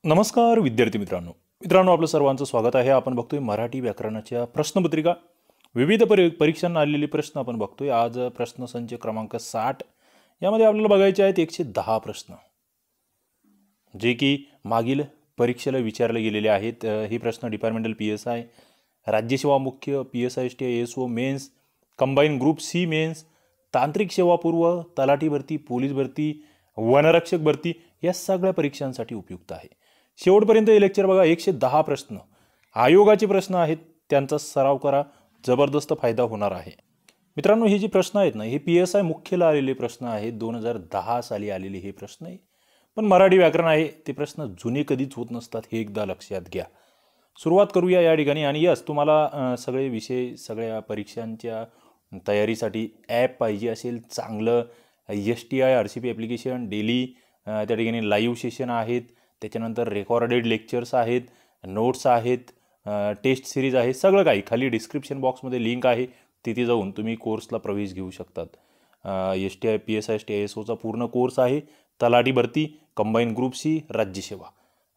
नमस्कार विद्यार्थी मित्रांनो आपलं सर्वांचं स्वागत आहे। आपण बघतोय मराठी व्याकरणाच्या प्रश्नपत्रिका विविध परीक्षांना आलेले प्रश्न आपण बघतोय। आज प्रश्न संच क्रमांक 60 यामध्ये आपल्याला बघायचे आहेत 110 प्रश्न जे की मागील परीक्षेला विचारले गेलेले आहेत। हे प्रश्न डिपार्टमेंटल PSI, राज्य सेवा मुख्य, PSI STI ASO mains, combine group C mains, तांत्रिक सेवा पूर्व, तलाठी भरती, पोलीस भरती, वनरक्षक भरती या सगळ्या परीक्षांसाठी उपयुक्त आहे। शेवटपर्यंत हे लेक्चर बघा। 110 प्रश्न आयोगाचे प्रश्न आहेत, त्यांचा सराव करा, जबरदस्त फायदा होणार आहे। मित्रांनो, हे जे प्रश्न आहेत ना, हे PSI मुख्यला आलेले प्रश्न आहेत। 2010 साली आलेले हे प्रश्न आहे, पण मराठी व्याकरण आहे, ते प्रश्न जुने कधीच होत नसतात, हे एकदा लक्षात घ्या। सुरुवात करूया या ठिकाणी। आणि यस, तुम्हाला सगळे विषय सगळ्या परीक्षांच्या तयारीसाठी ॲप पाहिजे असेल चांगलं, STI RCP ॲप्लिकेशन, डेली त्या ठिकाणी लाईव्ह सेशन आहेत, त्याच्यानंतर रेकॉर्डेड लेक्चर्स आहेत, नोट्स आहेत, टेस्ट सिरीज आहे, सगळं काही खाली डिस्क्रिप्शन बॉक्समध्ये लिंक आहे, तिथे जाऊन तुम्ही कोर्सला प्रवेश घेऊ शकतात। STI PSI STI ASOचा पूर्ण कोर्स आहे, तलाठी भरती, कंबाईन ग्रुप C, राज्यसेवा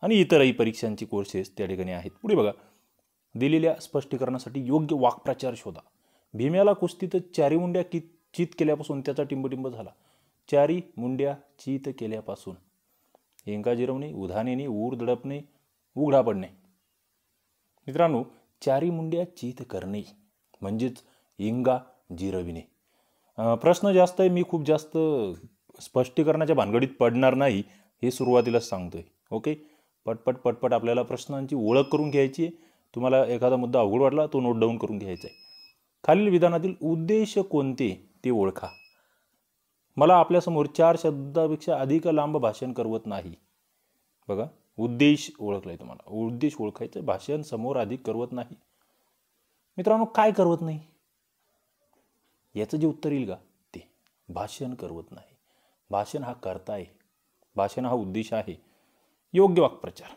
आणि इतरही परीक्षांची कोर्सेस त्या ठिकाणी आहेत। पुढे बघा, दिलेल्या स्पष्टीकरणासाठी योग्य वाक्प्रचार शोधा। भीम्याला कुस्तीत चारी मुंड्या चित केल्यापासून त्याचा टिंबटिंब झाला। चारी मुंड्या चित केल्यापासून हिंका जिरवणे, उधाणेने, ऊर दडपणे, उघडा पडणे। मित्रांनो, चारी मुंड्या चित करणे म्हणजेच हिंगा जिरविणे। प्रश्न जास्त आहे, मी खूप जास्त स्पष्टीकरणाच्या भानगडीत पडणार नाही, हे सुरुवातीलाच सांगतोय। ओके, पटपट पटपट आपल्याला प्रश्नांची ओळख करून घ्यायची आहे। तुम्हाला एखादा मुद्दा अवघड वाटला तो नोट डाऊन करून घ्यायचा आहे। खालील विधानातील उद्देश कोणते ते ओळखा। मला आपल्यासमोर 4 शब्दापेक्षा अधिक लांब भाषण करवत नाही। बघा, उद्देश ओळखलाय, तुम्हाला उद्देश ओळखायचं, भाषण समोर अधिक करवत नाही। मित्रांनो, काय करवत नाही याचं जे उत्तर येईल का, ते भाषण करवत नाही। भाषण हा करता आहे, भाषण हा उद्देश आहे। योग्य वाक्प्रचार,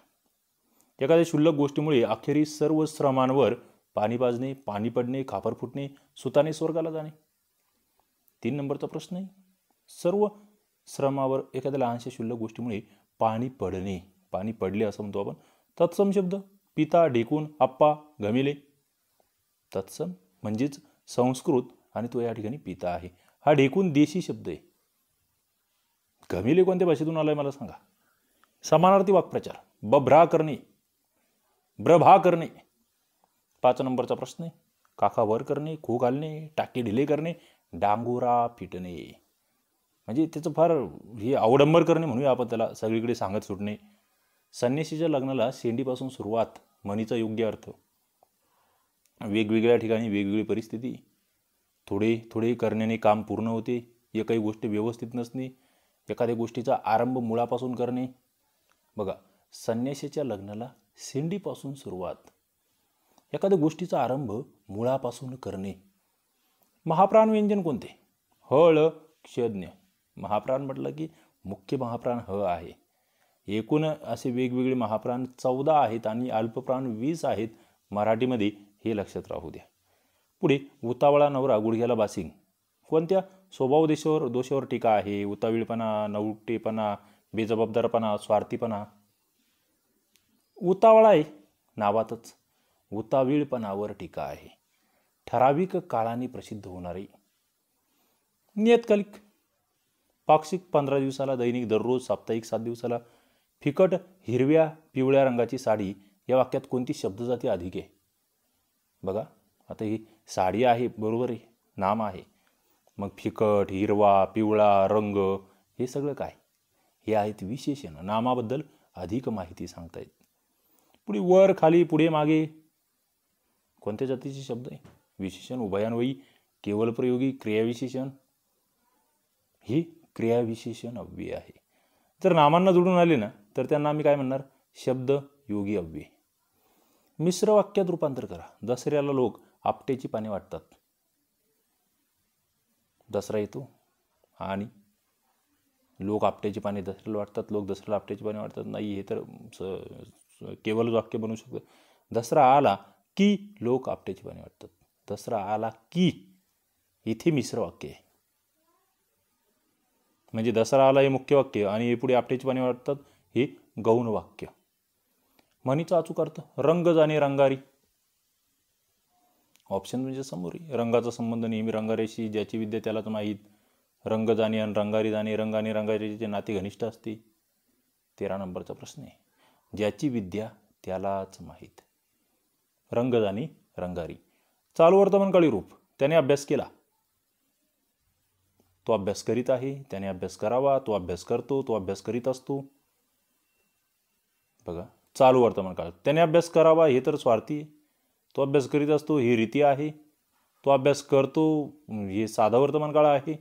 एखाद्या क्षुल्लक गोष्टीमुळे अखेरीस सर्व श्रमांवर पाणी पाजणे, पाणी पडणे, खापर फुटणे, सुताने स्वर्गाला जाणे। 3 नंबरचा प्रश्न आहे, सर्व श्रमावर एखाद्या लहानशा क्षुल्लक गोष्टीमुळे पाणी पडणे, पाणी पडले असं म्हणतो आपण। तत्सम शब्द, पिता, ढेकून, आप्पा, घमिले। तत्सम म्हणजेच संस्कृत आणि तो या ठिकाणी पिता आहे। हा ढेकून देशी शब्द आहे। घमिले कोणत्या भाषेतून आलाय मला सांगा। समानार्थी वाक्प्रचार, बभ्रा करणे, ब्रभा करणे। 5 नंबरचा प्रश्न आहे, काका वर करणे, खो घालणे, टाके ढिले करणे, डांगोरा फिटणे। म्हणजे त्याचं फार हे अवडंबर करणे म्हणूया आपण त्याला, सगळीकडे सांगत सुटणे। संन्यासीच्या लग्नाला शेंडीपासून सुरुवात म्हणीचा योग्य अर्थ, वेगवेगळ्या ठिकाणी वेगवेगळी परिस्थिती, थोडे थोडे करण्याने काम पूर्ण होते, एकही गोष्ट व्यवस्थित नसणे, एखाद्या गोष्टीचा आरंभ मुळापासून करणे। बघा, संन्यासीच्या लग्नाला शेंडीपासून सुरुवात, एखाद्या गोष्टीचा आरंभ मुळापासून करणे। महाप्राण व्यंजन कोणते? हळ, क्षज्ञ। महाप्राण म्हटलं की मुख्य महाप्राण ह आहे। एकूण असे वेगवेगळे महाप्राण 14 आहेत आणि अल्पप्राण 20 आहेत मराठीमध्ये, हे लक्षात राहू द्या। पुढे, उतावळा नवरा गुडघ्याला बासिंग, कोणत्या स्वभाव दोषावर टीका आहे? उतावीळपणा, नवटेपणा, बेजबाबदारपणा, स्वार्थीपणा। उतावळा आहे नावातच, उतावीळपणावर टीका आहे। ठराविक काळाने प्रसिद्ध होणारे। नियतकालिक, पाक्षिक 15 दिवसाला, दैनिक दररोज, साप्ताहिक 7 दिवसाला। फिकट हिरव्या पिवळ्या रंगाची साडी या वाक्यात कोणती शब्दजाती अधिक आहे? बघा, आता ही साडी आहे, बरोबर आहे, नाम आहे, मग फिकट, हिरवा, पिवळा रंग हे सगळं काय? हे आहेत विशेषण, नामाबद्दल अधिक माहिती सांगतायत। पुढे वर, खाली, पुढे, मागे कोणत्या जातीचे शब्द आहे? विशेषण, उभयान्वयी, केवळ प्रयोगी, क्रियाविशेषण। ही क्रियाविशेषण अव्यय आहे। जर नामांना जोडून आले ना तर त्यांना आम्ही काय म्हणणार? शब्द योगी अव्यय। मिश्र वाक्यात रूपांतर करा। दसऱ्याला लोक आपट्याची पाने वाटतात। दसरा येतो आणि लोक आपट्याची पाने दसऱ्याला वाटतात, लोक दसऱ्याला आपट्याची पाने वाटतात, नाही, हे तर केवळ वाक्य बनवू शकतं। दसरा आला की लोक आपट्याची पाने वाटतात, दसरा आला की, इथे मिश्र वाक्य आहे। म्हणजे दसरा आला हे मुख्य वाक्य आणि पुढे आपट्याची पाने वाटतात हे गौण वाक्य। म्हणीचा अचूक अर्थ रंग जाणे रंगारी. ऑप्शन म्हणजे समोर रंगाचा संबंध नेहमी रंगारेशी, ज्याची विद्या त्यालाच माहीत. रंग जाणे आणि रंगारी जाणे, रंग आणि रंगारीचे नाते घनिष्ठ असते. 13 नंबरचा प्रश्न आहे, ज्याची विद्या त्यालाच माहीत. रंग जाणे रंगारी. चालू वर्तमानकाळी रूप, त्याने अभ्यास केला. तो अभ्यास करीत आहे, त्याने अभ्यास करावा, तो अभ्यास करतो, तो अभ्यास करीत असतो. बघा, चालू वर्तमानकाळ, त्याने अभ्यास करावा हे तर स्वार्थी आहे. तो अभ्यास करीत असतो ही रीती आहे. तो अभ्यास करतो हे साधा वर्तमानकाळ आहे.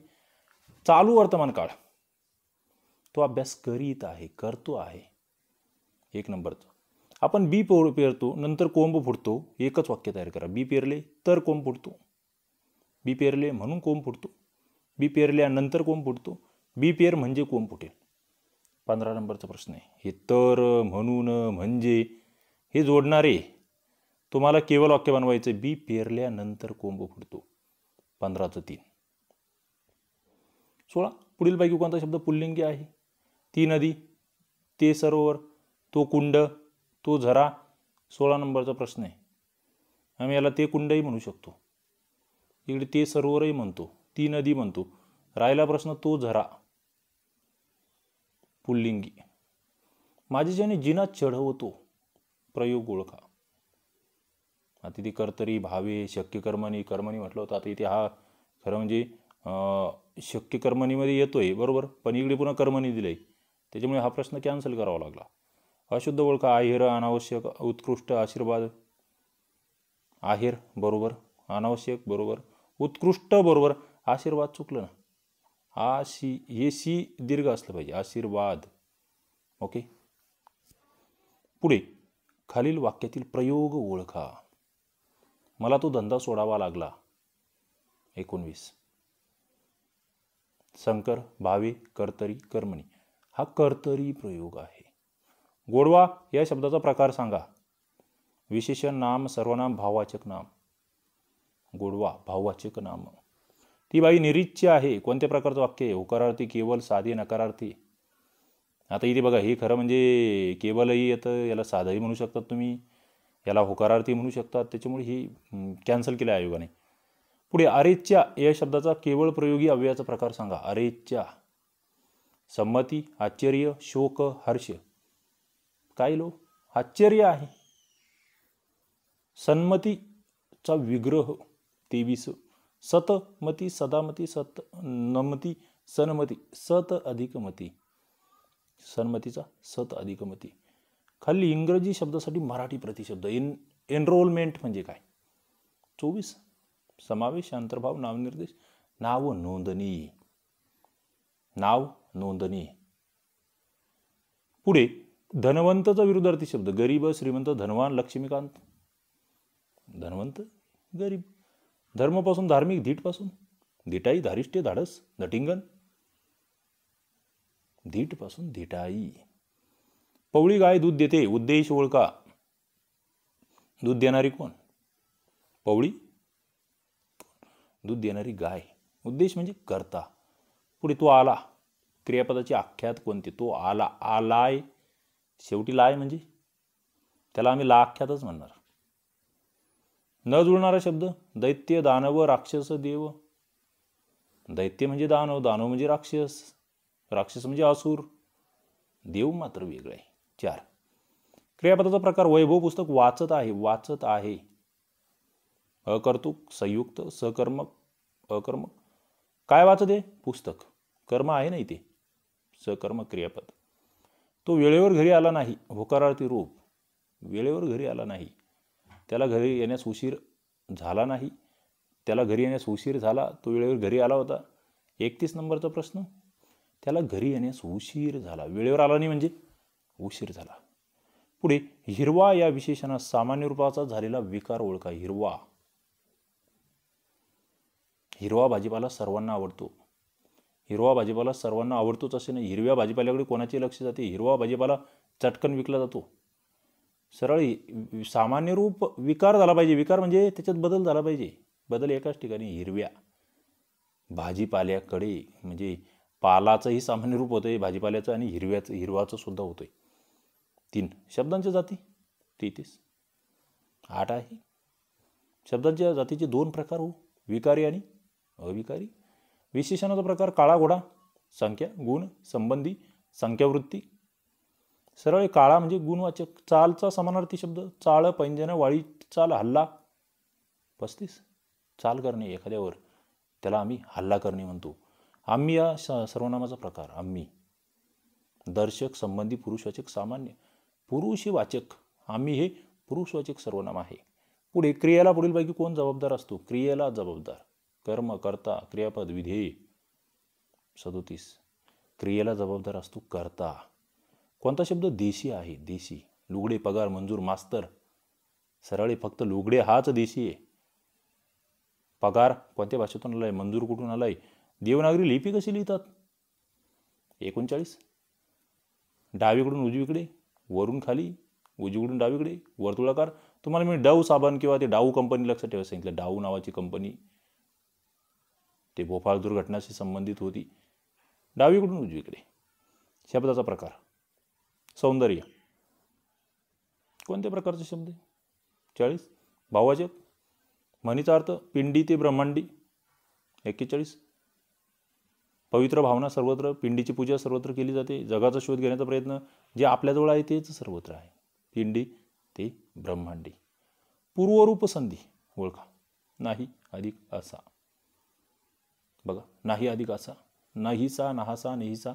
चालू वर्तमानकाळ, तो अभ्यास करीत आहे, करतो आहे. 1 नंबरचं. आपण बी पेरतो, नंतर कोंब फुटतो. एकच वाक्य तयार करा. बी पेरले तर कोंब फुटतो. बी पेरले म्हणून कोंब फुटतो. बी पेरल्यानंतर कोंब फुटतो. बी पेर म्हणजे कोंब फुटेल. 15 नंबरचा प्रश्न आहे. हे तर, म्हणून, म्हणजे हे जोडणारे तुम्हाला केवळ वाक्य बनवायचं. बी पेरल्यानंतर कोंब फुटतो. 15चं 3. 16. पुढीलपैकी कोणता शब्द पुल्लिंगी आहे? ती नदी, ते सरोवर, तो कुंड, तो झरा. 16 नंबरचा प्रश्न आहे. आम्ही याला ते कुंडही म्हणू शकतो, इकडे ते सरोवरही म्हणतो, ती नदी म्हणतो. राहिला प्रश्न तो झरा. पुल्लिंगी. माझ्याच्याने जिना चढवतो. प्रयोग ओळखा. आता इथे कर्तरी, भावे, शक्य कर्मणी, कर्मणी म्हटलं होतं. आता इथे हा खरं म्हणजे शक्य कर्मणीमध्ये येतोय बरोबर, पण इकडे पुन्हा कर्मणी दिलंय, त्याच्यामुळे हा प्रश्न कॅन्सल करावा लागला. अशुद्ध ओळखा. आहेर, अनावश्यक, उत्कृष्ट, आशीर्वाद. आहेर बरोबर, अनावश्यक बरोबर, उत्कृष्ट बरोबर, आशीर्वाद चुकलं ना. हे सी दीर्घ असलं पाहिजे. आशीर्वाद. ओके. पुढे खालील वाक्यातील प्रयोग ओळखा. मला तो धंदा सोडावा लागला. 19. शंकर, भावे, कर्तरी, कर्मणी. हा कर्तरी प्रयोग आहे. गोडवा या शब्दाचा प्रकार सांगा. विशेषण, नाम, सर्वनाम, भाववाचक नाम. गोडवा भाववाचक नाम. ती बाई निरीच्य आहे. कोणत्या प्रकारचं वाक्य आहे? होकारार्थी, केवल, साधे, नकारार्थी. आता इथे बघा, हे खरं म्हणजे केवलही येतं, याला साधंही म्हणू शकतात तुम्ही, याला होकारार्थी म्हणू शकतात, त्याच्यामुळे ही कॅन्सल केलं आयोगाने. पुढे अरेच्या या शब्दाचा केवळ प्रयोगी अव्ययाचा प्रकार सांगा. अरेच्या. संमती, आश्चर्य, शोक, हर्ष. काय लो? आश्चर्य आहे. सन्मतीचा विग्रह 23. सतमती, सदामती, सत नमती, सन्मती, सत अधिक मती. सन्मतीचा सत अधिक मती. खाली इंग्रजी शब्दासाठी मराठी प्रतिशब्द. एनरोलमेंट म्हणजे काय? 24. समावेश, अंतर्भाव, नावनिर्देश, नाव नोंदणी. नाव नोंदणी. पुढे धनवंतचा विरुद्धार्थी शब्द. गरीब, श्रीमंत, धनवान, लक्ष्मीकांत. धनवंत, गरीब. धर्मपासून धार्मिक, धीटपासून धीटाई, धारिष्ट्य, धाडस, धटिंगन. धीटपासून धीटाई. पवळी गाय दूध देते. उद्देश ओळखा. दूध देणारी कोण? पवळी. दूध देणारी गाय. उद्देश म्हणजे करता. पुढे तो आला. क्रियापदाची आख्यात कोणते? तो आला. आलाय. शेवटी लाय म्हणजे त्याला आम्ही ला आख्यातच म्हणणार. न जुळणारा शब्द. दैत्य, दानव, राक्षस, देव. दैत्य म्हणजे दानव, दानव म्हणजे राक्षस, राक्षस म्हणजे असुर, देव मात्र वेगळं आहे. 4. क्रियापदाचा प्रकार. वैभव पुस्तक वाचत आहे. वाचत आहे. अकर्तुक, संयुक्त, सकर्मक, अकर्मक. काय वाचत आहे? पुस्तक. कर्म आहे ना इथे. सकर्मक क्रियापद. तो वेळेवर घरी आला नाही. होकारार्थी रूप. वेळेवर घरी आला नाही. त्याला घरी येण्यास उशीर झाला नाही. त्याला घरी येण्यास उशीर झाला. तो वेळेवर घरी आला होता. 31 नंबरचा प्रश्न. त्याला घरी येण्यास उशीर झाला. वेळेवर आला नाही म्हणजे उशीर झाला. पुढे हिरवा या विशेषणात सामान्य रूपाचा झालेला विकार ओळखा. हिरवा. हिरवा भाजीपाला सर्वांना आवडतो. हिरवा भाजीपाला सर्वांना आवडतोच असे नाही. हिरव्या भाजीपाल्याकडे कोणाचे लक्ष जाते? हिरवा भाजीपाला चटकन विकला जातो. सरळ सामान्य रूप विकार झाला पाहिजे. विकार म्हणजे त्याच्यात बदल झाला पाहिजे. बदल एकाच ठिकाणी. हिरव्या भाजीपाल्याकडे म्हणजे पालाचंही सामान्य रूप होतंय भाजीपाल्याचं आणि हिरवाचं सुद्धा होतंय. 3. शब्दांच्या जाती. 33. 8 आहे. शब्दांच्या जातीचे 2 प्रकार हो, विकारी आणि अविकारी. विशेषणाचा प्रकार काळा घोडा, संख्या, गुण, संबंधी, संख्यावृत्ती. सरळ काळा म्हणजे गुणवाचक. चालचा समानार्थी शब्द चाळ, पैंजण, वाळी, चाल, हल्ला. 35. चाल करणे एखाद्यावर, त्याला आम्ही हल्ला करणे म्हणतो. आम्ही या सर्वनामाचा प्रकार. आम्ही दर्शक, संबंधी, पुरुषवाचक, सामान्य. पुरुषवाचक, आम्ही हे पुरुषवाचक सर्वनाम आहे. पुढे क्रियाला पुढीलपैकी कोण जबाबदार असतो? क्रियेला जबाबदार कर्म, कर्ता, क्रियापद, विधेय. 37. क्रियेला जबाबदार असतो कर्ता. कोणता शब्द? देशी आहे. देशी. लुगडे, पगार, मंजूर, मास्तर. सरळे फक्त लुगडे हाच देशी आहे. पगार कोणत्या भाषेतून आलाय? मंजूर कुठून आलाय? देवनागरी लिपी कशी लिहितात? 39. डावीकडून उजवीकडे, वरून खाली, उजवीकडून डावीकडे, वर्तुळाकार. तुम्हाला मी डाऊ साबण किंवा ते डाऊ कंपनी लक्षात ठेवा सांगितलं. डाऊ नावाची कंपनी, ते भोपाळ दुर्घटनाशी संबंधित होती. डावीकडून उजवीकडे. शब्दाचा प्रकार सौंदर्य. कोणत्या प्रकारचे शब्द? 40. भाववाचक. म्हणीचा अर्थ पिंडी ते ब्रह्मांडी. 41. पवित्र भावना सर्वत्र. पिंडीची पूजा सर्वत्र केली जाते. जगाचा शोध घेण्याचा प्रयत्न जे आपल्याजवळ आहे तेच सर्वत्र आहे. पिंडी ते ब्रह्मांडी. पूर्वरूप संधी ओळखा. नाही अधिक असा. बघा, नाही अधिक असा, नाहीसा, नाहासा, नेहिसा,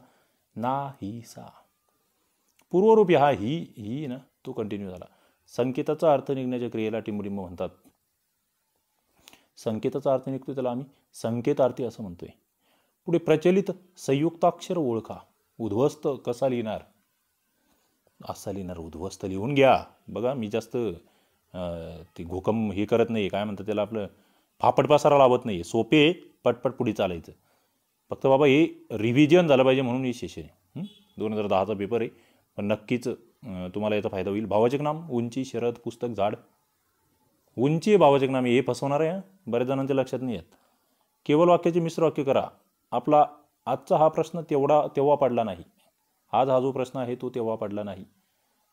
नाहीसा. पूर्वरूप हा ही ना तो कंटिन्यू झाला. संकेताचा अर्थ निघण्याच्या क्रियेला टिंबडिंब म्हणतात. संकेताचा अर्थ निघतो त्याला आम्ही संकेतार्थी असं म्हणतोय. पुढे प्रचलित संयुक्ताक्षर ओळखा. उद्ध्वस्त कसा लिहिणार? असा लिहिणार. उद्ध्वस्त लिहून घ्या. बघा, मी जास्त ते घोकम हे करत नाही, काय म्हणतात त्याला, आपलं फापट पसारा लावत नाही. सोपे पटपट पुढे चालायचं. फक्त बाबा हे रिव्हिजन झालं पाहिजे म्हणून हे सेशन आहे. 2010चा पेपर आहे, पण नक्कीच तुम्हाला याचा फायदा होईल. भावाचक नाम उंची, शरद, पुस्तक, झाड. उंची भावाचक नाम हे फसवणार आहे. बऱ्याच जणांच्या लक्षात नाही येत. केवळ वाक्याचे मिश्र वाक्य करा. आपला आजचा हा प्रश्न तेव्हा पडला नाही. आज हा जो प्रश्न आहे तो तेव्हा पडला नाही.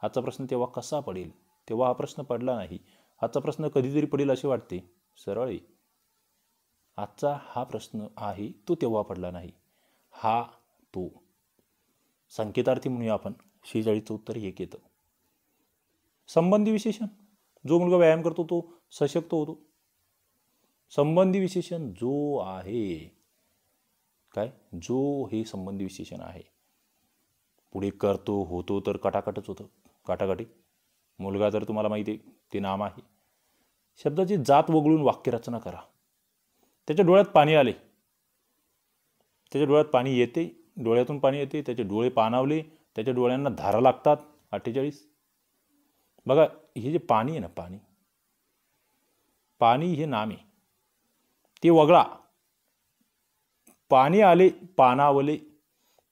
आजचा प्रश्न तेव्हा कसा पडेल? तेव्हा हा प्रश्न पडला नाही. आजचा प्रश्न कधीतरी पडेल असे वाटते. सरळ आहे. आजचा हा प्रश्न आहे तो तेव्हा पडला नाही. हा तो संकेतार्थी म्हणूया आपण. 46चं उत्तर एक येतं. संबंधी विशेषण. जो मुलगा व्यायाम करतो तो सशक्त होतो. संबंधी विशेषण जो आहे, काय, जो हे संबंधी विशेषण आहे. पुढे करतो, होतो तर कटाकटच होतं. काटाकाटी. मुलगा तर तुम्हाला माहिती आहे ते नाम आहे. शब्दाची जात वगळून वाक्यरचना करा. त्याच्या डोळ्यात पाणी आले. त्याच्या डोळ्यात पाणी येते. डोळ्यातून पाणी येते. त्याचे डोळे पाणावले. त्याच्या डोळ्यांना धारा लागतात. 48. बघा, हे जे पाणी आहे ना, पाणी हे नाम आहे. ते वगळा. पाणी आले, पाणावले.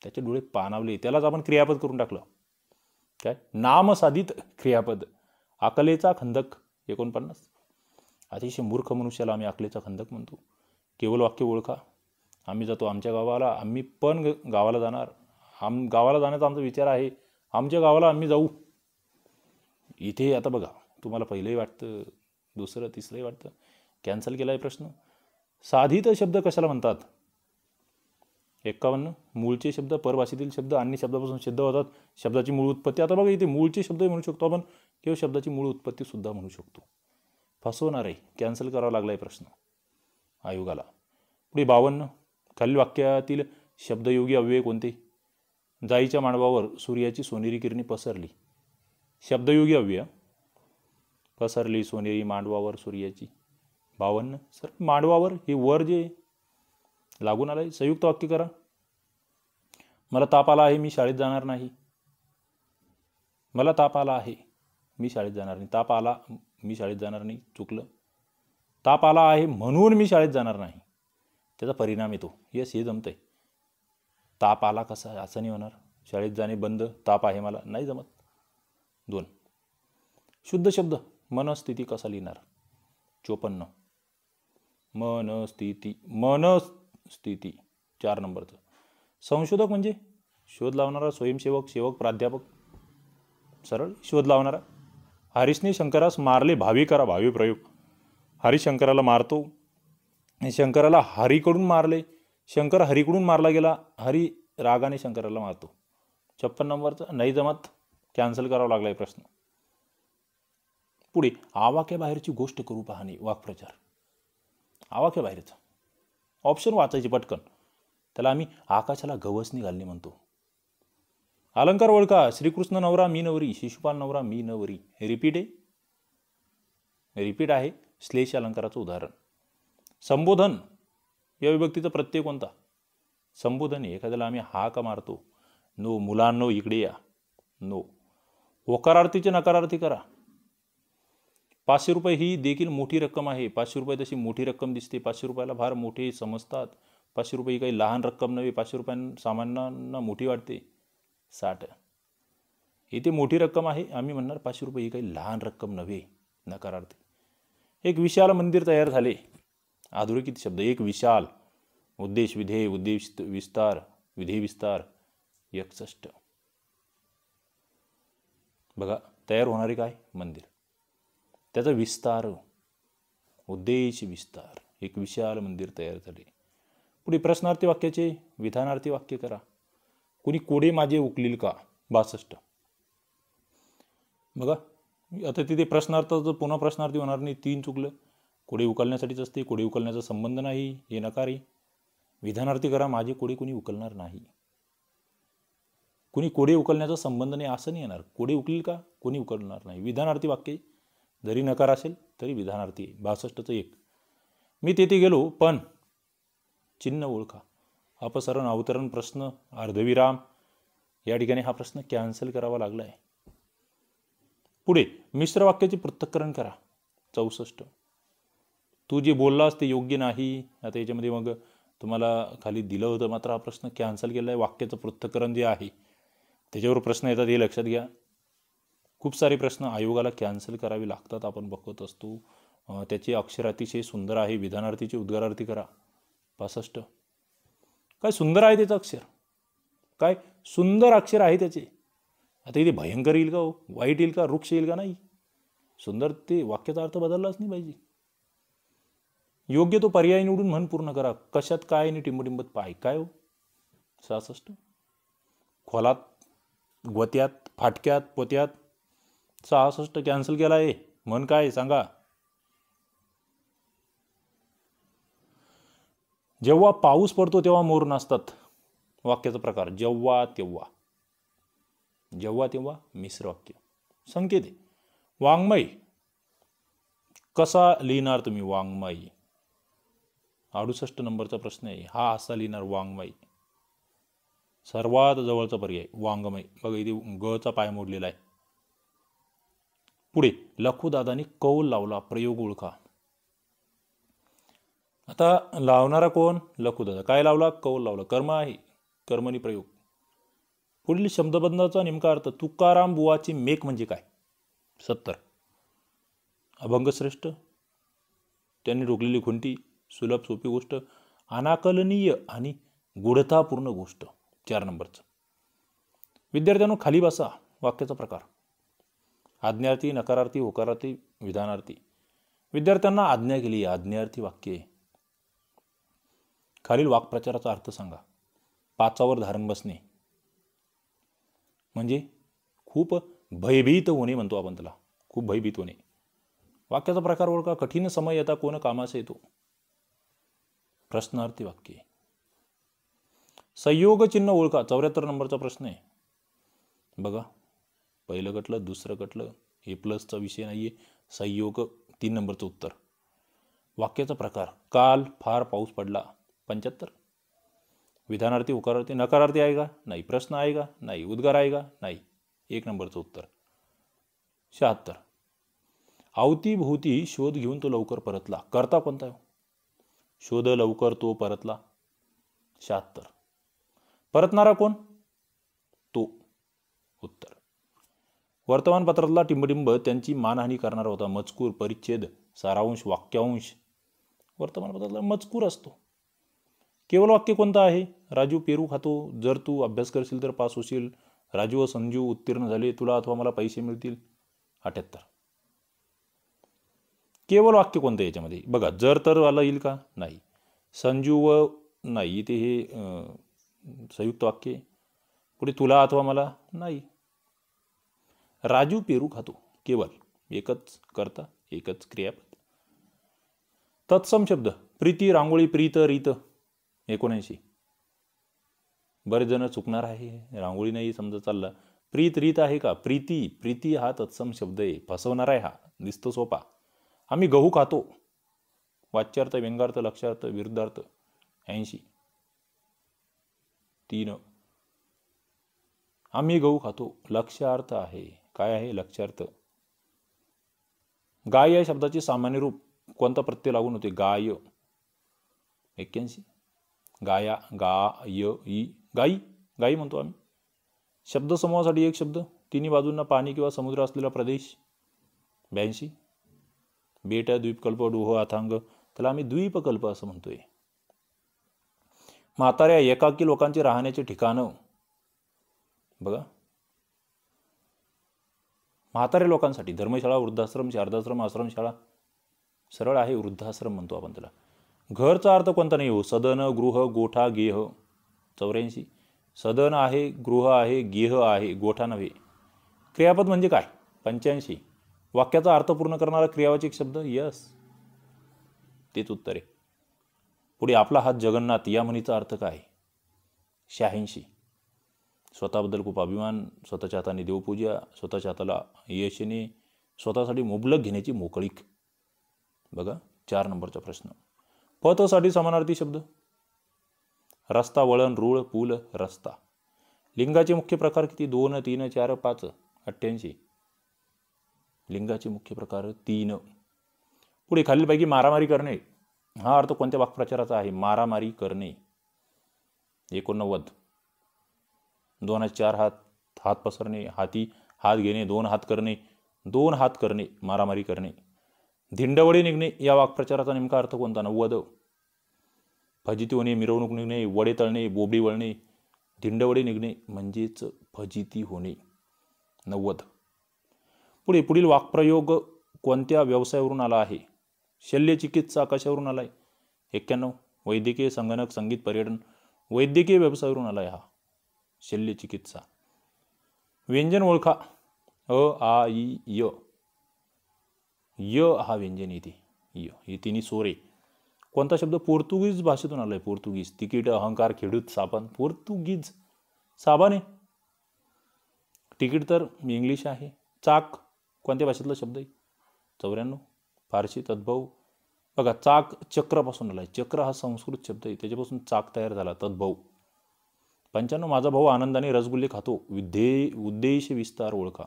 त्याचे डोळे पाणावले. त्यालाच आपण क्रियापद करून टाकलं. काय? नामसाधित क्रियापद. अकलेचा खंदक. 49. अतिशय मूर्ख मनुष्याला आम्ही अकलेचा खंदक म्हणतो. केवळ वाक्य ओळखा. आम्ही जातो आमच्या गावाला. आम्ही पण गावाला जाणार. गावाला जाण्याचा आमचा विचार आहे. आमच्या गावाला आम्ही जाऊ. इथे आता बघा, तुम्हाला पहिलंही वाटतं, दुसरं तिसरंही वाटतं. कॅन्सल केला आहे प्रश्न. साधित शब्द कशाला म्हणतात? 51. मूळचे शब्द, परभाषेतील शब्द आणि शब्दापासून सिद्ध होतात. शब्दाची मूळ उत्पत्ती. आता बघा, इथे मूळचे शब्द म्हणू शकतो आपण किंवा शब्दाची मूळ उत्पत्ती सुद्धा म्हणू शकतो. फसवणार आहे. कॅन्सल करावा लागला आहे प्रश्न आयोगाला. पुढे 52. खालील वाक्यातील शब्दयोगी अव्यय कोणते? जाईच्या मांडवावर सूर्याची सोनेरी किरणे पसरली. शब्दयोगी अव्यय. पसरली सोनेरी मांडवावर सूर्याची. 52. सर, मांडवावर हे वर जे लागून आलंय. संयुक्त वाक्य करा. मला ताप आला आहे, मी शाळेत जाणार नाही. मला ताप आला आहे, मी शाळेत जाणार नाही. ताप आला, मी शाळेत जाणार नाही. चुकलं. ताप आला आहे म्हणून मी शाळेत जाणार नाही. त्याचा परिणाम येतो. यस, हे जमतंय. ताप आला कसा असं नाही होणार. शाळेत जाणे बंद. ताप आहे मला, नाही जमत. 2. शुद्ध शब्द. मनस्थिती कसा लिहिणार? 54. मनस्थिती. मनस्थिती 4 नंबरचं. संशोधक म्हणजे शोध लावणारा, स्वयंसेवक, सेवक, प्राध्यापक. सरळ शोध लावणारा. हरीशने शंकरास मारले भावी करा, भावी प्रयोग. हरीश शंकराला मारतो, शंकराला हरीकडून मारले, शंकर हरीकडून मारला गेला, हरी रागाने शंकराला मारतो. 56 नंबरचा नाही जमत, कॅन्सल करावा लागलाय प्रश्न. पुढे आवाक्याबाहेरची गोष्ट करू पाहणे, वाक्प्रचार. आवाक्याबाहेरचा ऑप्शन वाचायची पटकन. त्याला आम्ही आकाशाला गवसणी घालणे म्हणतो. अलंकार ओळखा. श्रीकृष्ण नवरा मी नवरी, शिशुपाल नवरा मी नवरी. रिपीट आहे, रिपीट आहे. श्लेष अलंकाराचं उदाहरण. संबोधन या विभक्तीचा प्रत्यय कोणता? संबोधन. एखाद्याला आम्ही हाक मारतो, नो मुलांनो इकडे या, नो. होकारार्थीचे नकारार्थी करा. 500 रुपये ही देखील मोठी रक्कम आहे. 500 रुपये तशी मोठी रक्कम दिसते. 500 रुपयाला फार मोठे समजतात. 500 रुपये ही काही लहान रक्कम नव्हे. 500 रुपयांना सामान्यांना मोठी वाटते. 60. इथे मोठी रक्कम आहे, आम्ही म्हणणार 500 रुपये ही काही लहान रक्कम नव्हे, नकारार्थी. एक विशाल मंदिर तयार झाले. अधोरेखित शब्द. एक विशाल. उद्देश विधेय, उद्देश विस्तार, विधेय विस्तार. 61. बघा, तयार होणारे काय? मंदिर. त्याचा विस्तार, उद्देश विस्तार. एक विशाल मंदिर तयार झाले. पुढे प्रश्नार्थी वाक्याचे विधानार्थी वाक्य करा. कुणी कोडे माझे उकलील का? 62. बघा, आता तिथे प्रश्नार्थाचं पुन्हा प्रश्नार्थी होणार नाही. 3 चुकलं. कोडे उकलण्यासाठीच असते. कोडे उकलण्याचा संबंध नाही, हे नकारी. विधानार्थी करा. माझे कोडे कुणी उकलणार नाही. कुणी कोडे उकलण्याचा संबंध नाही असं नाही येणार. कोडे उकलील का? कोणी उकलणार नाही. विधानार्थी वाक्य जरी नकार असेल तरी विधानार्थी. 62चं 1. मी तेथे गेलो पण चिन्ह ओळखा. अपसरण, अवतरण, प्रश्न, अर्धविराम. या ठिकाणी हा प्रश्न कॅन्सल करावा लागला आहे. पुढे मिश्र वाक्याचे पृथक्करण करा. 64. तू जे बोललास ते योग्य नाही. आता याच्यामध्ये मग तुम्हाला खाली दिलं होतं, मात्र हा प्रश्न कॅन्सल केला आहे. वाक्याचं पृथक्करण जे आहे त्याच्यावर प्रश्न येतात, हे लक्षात घ्या. खूप सारे प्रश्न आयोगाला कॅन्सल करावे लागतात, आपण बघत असतो. त्याचे अक्षर अतिशय सुंदर आहे. विधानार्थीचे उद्गारार्थी करा. 65. काय सुंदर आहे त्याचं अक्षर, काय सुंदर अक्षर आहे त्याचे. आता इथे भयंकर येईल का हो, वाईट येईल का, वृक्ष येईल का? नाही. सुंदर ते वाक्याचा अर्थ बदललाच नाही पाहिजे. योग्य तो पर्याय निवडून म्हण पूर्ण करा. कशात काय आणि टिंबटिंबत पाय. काय हो? 66. खोलात, गोत्यात, फाटक्यात, पोत्यात. 66 कॅन्सल केला आहे. म्हण काय सांगा. जेव्हा पाऊस पडतो तेव्हा मोर नाचतात. वाक्याचा प्रकार. जेव्हा तेव्हा. जेव्हा तेव्हा मिश्र वाक्य. संकेत आहे. वाङ्मय कसा लिहिणार तुम्ही? वाङ्मय. 68 नंबरचा प्रश्न आहे. हा असा लिहिणार वाङ्मय. सर्वात जवळचा पर्याय वाङ्मय. बघा इथे गचा पाय मोडलेला आहे. पुढे लखुदादानी कौल लावला. प्रयोग ओळखा. आता लावणारा कोण? लखुदादा. काय लावला? कौल लावला. कर्म आहे, कर्मणी प्रयोग. पुढील शब्दबंधाचा नेमका अर्थ. तुकाराम बुवाची मेक म्हणजे काय? 70. अभंगश्रेष्ठ, त्यांनी रोखलेली खुंटी, सुलभ सोपी गोष्ट, अनाकलनीय आणि गूढतापूर्ण गोष्ट. 4 नंबरचं. विद्यार्थ्यांनो खाली बसा. वाक्याचा प्रकार. आज्ञार्थी, नकारार्थी, होकारार्थी, विधानार्थी. विद्यार्थ्यांना आज्ञा केली. आज्ञार्थी वाक्य. खालील वाक्प्रचाराचा अर्थ सांगा. पाचावर धारण बसणे म्हणजे खूप भयभीत होणे म्हणतो आपण त्याला. खूप भयभीत होणे. वाक्याचा प्रकार ओळखा. कठीण समय येता कोण कामास येतो. प्रश्नार्थी वाक्य. संयोग चिन्ह ओळखा. 74 नंबरचा प्रश्न आहे. बघा, पहिलं कटलं, दुसरं कटलं. हे प्लसचा विषय नाहीये. संयोग 3 नंबरचं उत्तर. वाक्याचा प्रकार. काल फार पाऊस पडला. 75. विधानार्थी, होकारार्थी, नकारार्थी आहे का? नाही. प्रश्न आहे का? नाही. उद्गार आहे का? नाही. 1 नंबरचं उत्तर. 76. अवतीभोवती शोध घेऊन तो लवकर परतला. करता कोणता? शोध लवकर तो परतला. 76. परतणारा कोण? तो. उत्तर. वर्तमानपत्रातला टिंबटिंब त्यांची मानहानी करणारा होता. मजकूर, परिच्छेद, सारांश, वाक्यांश. वर्तमानपत्रातला मजकूर असतो. केवळ वाक्य कोणतं आहे? राजू पेरू खातो. जर तू अभ्यास करशील तर पास होशील. राजू व संजू उत्तीर्ण झाले. तुला अथवा मला पैसे मिळतील. 78. केवळ वाक्य कोणतं याच्यामध्ये बघा, जर तर वाला येईल का? नाही. संजू व नाही, ते हे संयुक्त वाक्य आहे. पुढे तुला अथवा मला नाही. राजू पेरू खातो, केवळ एकच कर्ता एकच क्रियापद. तत्सम शब्द प्रीती रांगोळी प्रीत रीत 79. बरेच जण चुकणार आहे, रांगोळी नाही समजा चालला, प्रीत रीत आहे का? प्रीती, प्रीती हा तत्सम शब्द आहे, फसवणार आहे हा, दिसतो सोपा. आम्ही गहू खातो, वाच्यार्थ व्यंगार्थ लक्षार्थ विरुद्धार्थ 80. 3. आम्ही गहू खातो, लक्ष्यार्थ आहे, काय आहे? लक्ष्यार्थ. गाय या शब्दाचे सामान्य रूप कोणता प्रत्यय लागून होते? गाय 81. गाया, गाय ई, गाई, गाई म्हणतो आम्ही. शब्दसमूहासाठी एक शब्द, तिन्ही बाजूंना पाणी किंवा समुद्र असलेला प्रदेश 82. बेट, द्वीपकल्प, डोह, अथांग, त्याला आम्ही द्वीपकल्प असं म्हणतोय. म्हाताऱ्या एकाकी लोकांचे राहण्याचे ठिकाण बघा, म्हाताऱ्या लोकांसाठी धर्मशाळा, वृद्धाश्रम, शारदाश्रम, आश्रमशाळा, सरळ आहे वृद्धाश्रम म्हणतो आपण त्याला. घरचा अर्थ कोणता नाही हो? सदन, गृह, गोठा, गेह 84. सदन आहे, गृह आहे, गेह आहे, गोठा नव्हे. क्रियापद म्हणजे काय? 85. वाक्याचा अर्थ पूर्ण करणारा क्रियावाचक शब्द, यस, तेच उत्तर आहे. पुढे आपला हात जगन्नाथ या म्हणीचा अर्थ काय? 86. स्वतःबद्दल खूप अभिमान, स्वतःच्या हाताने देवपूजा, स्वतःच्या हाताला यश येणे, स्वतःसाठी मुबलक घेण्याची मोकळीक. बघा 4 नंबरचा प्रश्न. पथसाठी समानार्थी शब्द, रस्ता, वळण, रूळ, पूल, रस्ता. लिंगाचे मुख्य प्रकार किती? 2, 3, 4, 5 88. लिंगाचे मुख्य प्रकार 3. पुढे खालीलपैकी मारामारी करणे हा अर्थ कोणत्या वाक्प्रचाराचा आहे? मारामारी करणे 89. 2 4 हात, हात पसरणे, हाती हात घेणे, 2 हात करणे, 2 हात करणे, मारामारी करणे. धिंडवडे निघणे या वाक्प्रचाराचा नेमका अर्थ कोणता? 90. फजिती होणे, मिरवणूक निघणे, वडे तळणे, बोबडी वळणे. धिंडवडे निघणे म्हणजेच फजिती होणे 90. पुढील वाक्प्रयोग कोणत्या व्यवसायावरून आला आहे? शल्यचिकित्सा कशावरून आलाय? 91. वैद्यकीय, संगणक, संगीत, पर्यटन. वैद्यकीय व्यवसायावरून आलाय हा शल्यचिकित्सा. व्यंजन ओळखा, अ आ इ य. य हा व्यंजन येते, य हे तिन्ही सोरे. कोणता शब्द पोर्तुगीज भाषेतून आलाय? पोर्तुगीज. तिकीट, अहंकार, खेडूत, साबण. पोर्तुगीज साबण आहे. तिकीट तर इंग्लिश आहे. चाक कोणत्या भाषेतला शब्द आहे? 94. फारसी, तद्भव. बघा चाक चक्रापासून आलाय, चक्र हा संस्कृत शब्द आहे, त्याच्यापासून चाक तयार झाला, तद्भव. 95. माझा भाऊ आनंदाने रसगुल्ले खातो, उद्देश विस्तार ओळखा.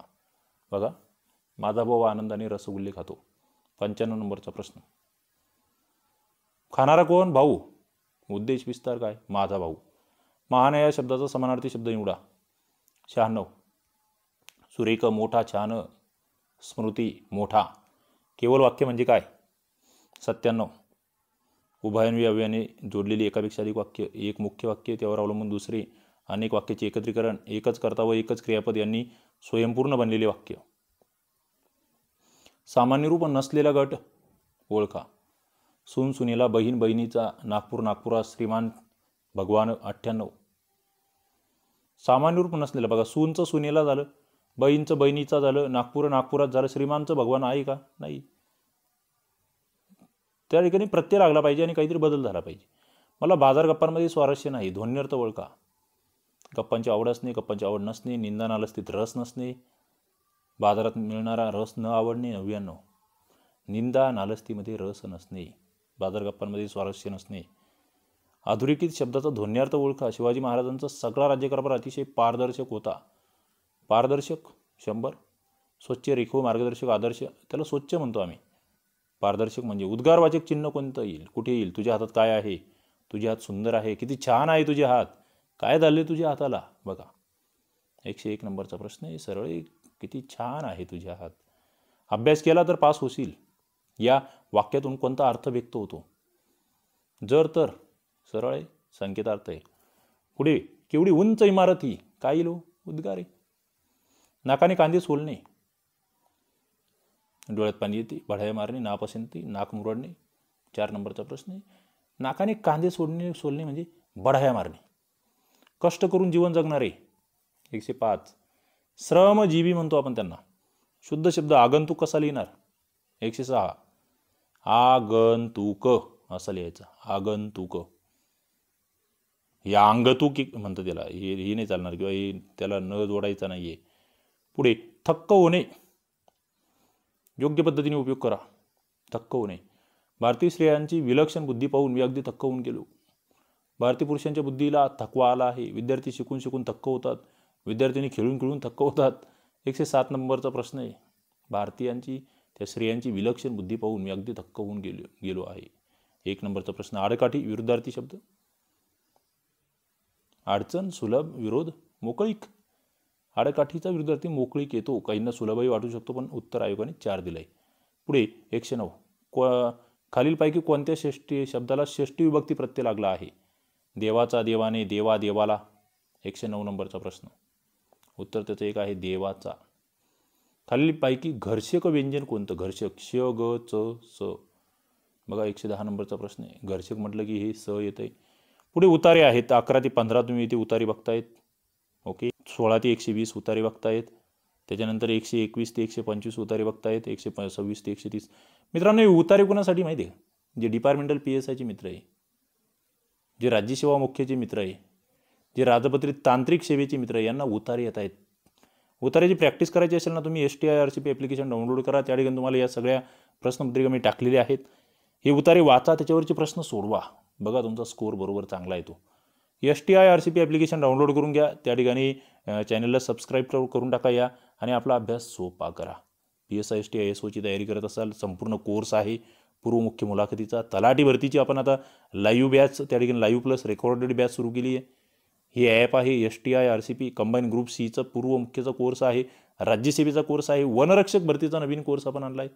बघा माझा भाऊ आनंदाने रसगुल्ले खातो 95 नंबरचा प्रश्न. खाणारा कोण? भाऊ. उद्देश विस्तार काय? माझा भाऊ. महान या शब्दाचा समानार्थी शब्द निवडा. 96. सुरेख, मोठा, छान, स्मृती, मोठा. केवळ वाक्य म्हणजे काय? 97. उभयान्वी अव्ययाने जोडलेली एकापेक्षा अधिक वाक्य, एक मुख्य वाक्य, त्यावर अवलंबून दुसरे अनेक वाक्याचे एकत्रीकरण, एकच कर्ता व एकच क्रियापद यांनी स्वयंपूर्ण बनलेले वाक्य. सामान्य रूप नसलेला गट ओळखा. सून सुनेला, बहीण बहिणीचा, नागपूर नागपुरात, श्रीमान भगवान 98. सामान्य रूप नसलेलं बघा, सूनचं सुनेला झालं, बहीणचं बहिणीचा झालं, नागपूर नागपुरात झालं, श्रीमानचं भगवान आहे का? नाही. त्या ठिकाणी प्रत्यय लागला पाहिजे आणि काहीतरी बदल झाला पाहिजे. मला बाजार गप्पांमध्ये स्वारस्य नाही. ध्वन्यर्थ ओळखा. गप्पांची आवड असणे, गप्पांची आवड नसणे, निंदा नालस्तीत रस नसणे, बाजारात मिळणारा रस न आवडणे 99. निंदा नालस्तीमध्ये रस नसणे, बाजार गप्पांमध्ये स्वारस्य नसणे. अधोरेखित शब्दाचा ध्वन्यार्थ ओळखा. शिवाजी महाराजांचा सगळा राज्यकारभार अतिशय पारदर्शक होता. पारदर्शक 100. स्वच्छ, रेखीव, मार्गदर्शक, आदर्श, त्याला स्वच्छ म्हणतो आम्ही. पारदर्शक म्हणजे उद्गारवाचक चिन्ह कोणतं येईल? कुठे येईल? तुझ्या हातात काय आहे? तुझे हात सुंदर आहे, किती छान आहे तुझे हात, काय झाले तुझ्या हाताला? बघा 101 नंबरचा प्रश्न आहे, सरळ आहे, किती छान आहे तुझे हात. अभ्यास केला तर पास होशील या वाक्यातून कोणता अर्थ व्यक्त होतो? जर तर सरळ आहे, संकेतार्थ आहे. पुढे केवढी उंच इमारत ही, काय येईल? उद्गार आहे. नाकाने कांदे सोलणे डोळ्यात पाणी येते, बढाया मारणे, नापसंती, नाक मुरडणे. 4 नंबरचा प्रश्न आहे. नाकाने कांदे सोलणे म्हणजे बढाया मारणे. कष्ट करून जीवन जगणारे 105. श्रमजीवी म्हणतो आपण त्यांना. शुद्ध शब्द आगंतुक कसा लिहिणार? 106. आगंतुक असं लिहायचं, आगंतुक. या अंगतुक म्हणतं त्याला, हे नाही चालणार किंवा हे त्याला न जोडायचा नाहीये. पुढे थक्क होणे, योग्य पद्धतीने उपयोग करा. थक्क होणे. भारतीय स्त्रियांची विलक्षण बुद्धी पाहून मी अगदी थक्क होऊन गेलो. भारतीय पुरुषांच्या बुद्धीला थकवा आला आहे. विद्यार्थी शिकून शिकून थक्क होतात, विद्यार्थ्यांनी खेळून खेळून थक्क होतात. 107 नंबरचा प्रश्न आहे. भारतीयांची त्या स्त्रियांची विलक्षण बुद्धी पाहून मी अगदी थक्क होऊन गेलो आहे. 1 नंबरचा प्रश्न. आडकाठी विरुद्धार्थी शब्द. अडचण, सुलभ, विरोध, मोकळीक. आडकाठीचा विरुद्धार्थी मोकळीक येतो. काहींना सुलभही वाटू शकतो, पण उत्तर आयोगाने 4 दिलंय. पुढे 109. खालीलपैकी कोणत्या शब्दाला षष्टी विभक्ती प्रत्यय लागला आहे? देवाचा, देवाने, देवा, देवाला. 109 नंबरचा प्रश्न. उत्तर त्याचं एक आहे देवाचा. खालीलपैकी घर्षक व्यंजन कोणतं? घर्षक श, ग, च, स. बघा 110 नंबरचा प्रश्न आहे. घर्षक म्हटलं की हे स येतंय. पुढे उतारे आहेत. 11 ते 15 तुम्ही इथे उतारे बघतायत. ओके. 16 ते 120 उतारे बघतायत. त्याच्यानंतर 121 ते 125 उतारे बघतायत. 126 ते 130. मित्रांनो, हे उतारे कोणासाठी माहिती आहे? जे डिपार्टमेंटल PSIचे मित्र आहे, जे राज्यसेवा मुख्यचे मित्र आहे, जे राजपत्रित तांत्रिक सेवेचे मित्र आहे, यांना उतारे येत आहेत. उतार्याची प्रॅक्टिस करायची असेल ना, तुम्ही STIRCP ॲप्लिकेशन डाउनलोड करा. त्या ठिकाणी तुम्हाला या सगळ्या प्रश्नपत्रिका मी टाकलेल्या आहेत. हे उतारे वाचा, त्याच्यावरचे प्रश्न सोडवा. बघा तुमचा स्कोअर बरोबर चांगला येतो. STIRCP ॲप्लिकेशन डाउनलोड करून घ्या. त्या ठिकाणी चॅनलला सबस्क्राईब करून टाका या आणि आपला अभ्यास सोपा करा. PSI STI SOची तयारी करत असाल, संपूर्ण कोर्स आहे पूर्व मुख्य मुलाखतीचा. तलाठी भरतीची आपण आता लाईव्ह बॅच, त्या ठिकाणी लाईव्ह प्लस रेकॉर्डेड बॅच सुरू केली आहे. ही ॲप आहे STIRCP कंबाईन ग्रुप Cचा पूर्व मुख्यचा कोर्स आहे. राज्यसेवेचा कोर्स आहे. वनरक्षक भरतीचा नवीन कोर्स आपण आणला आहे.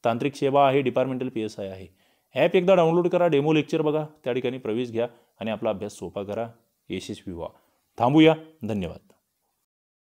तांत्रिक सेवा आहे. डिपार्टमेंटल PSI आहे. ॲप एकदा डाउनलोड करा, डेमो लेक्चर बघा, त्या ठिकाणी प्रवेश घ्या आणि आपला अभ्यास सोपा करा, यशस्वी व्हा. थांबूया. धन्यवाद.